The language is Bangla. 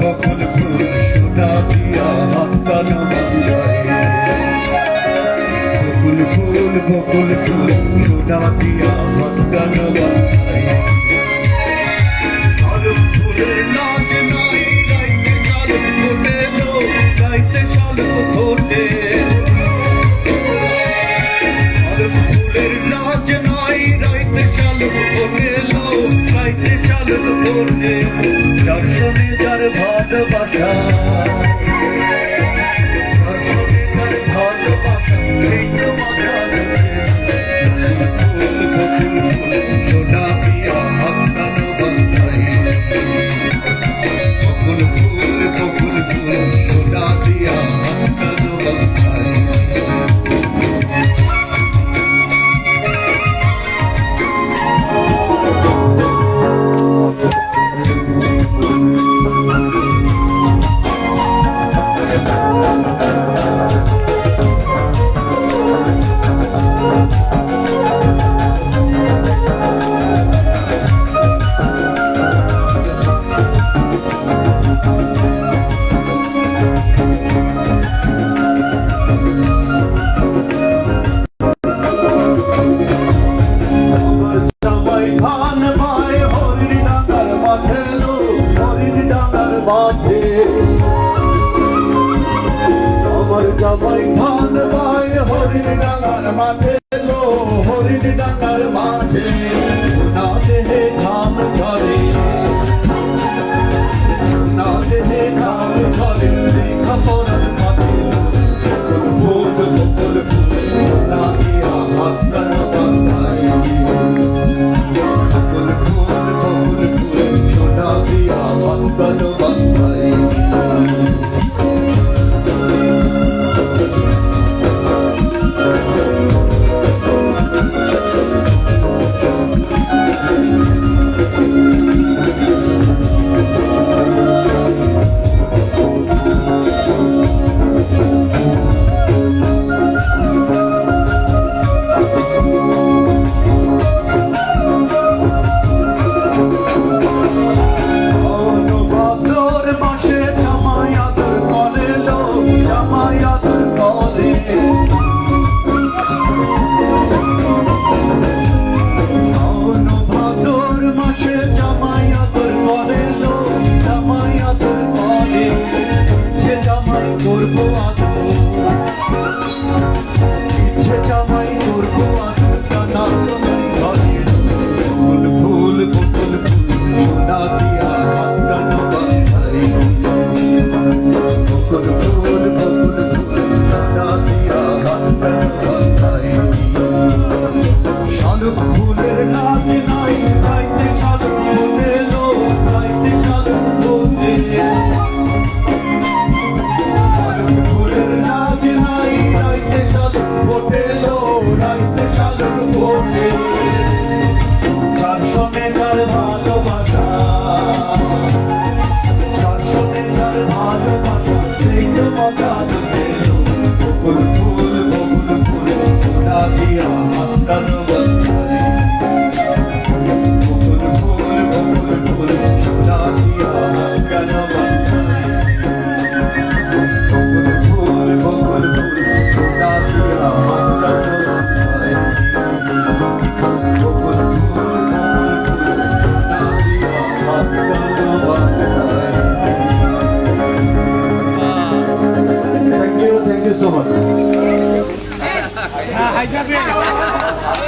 বকুল ফুল সোনা দিয়া হাত কানো বাঁধাই বকুল ফুল সোনা দিয়া হাত কানো বাঁধাই শালুক ফুলের নাচ নাই রাইতে শালুক ফোটে লো রাইতে শালুক ফোটে শালুক ফুলের নাচ নাই রাইতে শালুক ফোটে লো রাইতে শালুক ফোটে যার শোনে যার ভালোবাসা যার শোনে যার ভালোবাসা সেই তো মজা ফুল বকুল ফুল সোনা দিয়া হাত কানো বাঁধাই বকুল ফুল সোনা দিয়া হাত কানো বাঁধাই আমার জামাই ধান ভাই হরিণ ডাঙ্গার মাঠে লো হরিণ ডাঙ্গার মাঠে না দেহে ধান ধরে না দেহে ধান ধরে লেখা পড়ার মাঠে ফুল বকুল ফুল সোনা দিয়া হাত কানো বাঁধাই বকুল ফুল সোনা দিয়া হাত কানো বাঁধাই করবো ইচ্ছে জামাই করবো টানা ফুল ফুল বকুল ফুল সোনা দিয়া হাত কানো বাঁধাই বকুল ফুল সোনা দিয়া হাত কানো বাঁধাই শালুক ফুলের নাচ নাই রাইতে শালুক ফোটে লো রাইতে শালুক ফোটে যার শোনে যার ভালোবাসা যার শোনে যার ভালোবাসা সেই তো মজা বকুল ফুল সোনা দিয়া হাত কানো বাঁধাই বকুল ফুল সোনা দিয়া হাত কানো বাঁধাই বকুল ফুল সোনা দিয়া হাত কানো বাঁধাই Thank you so much.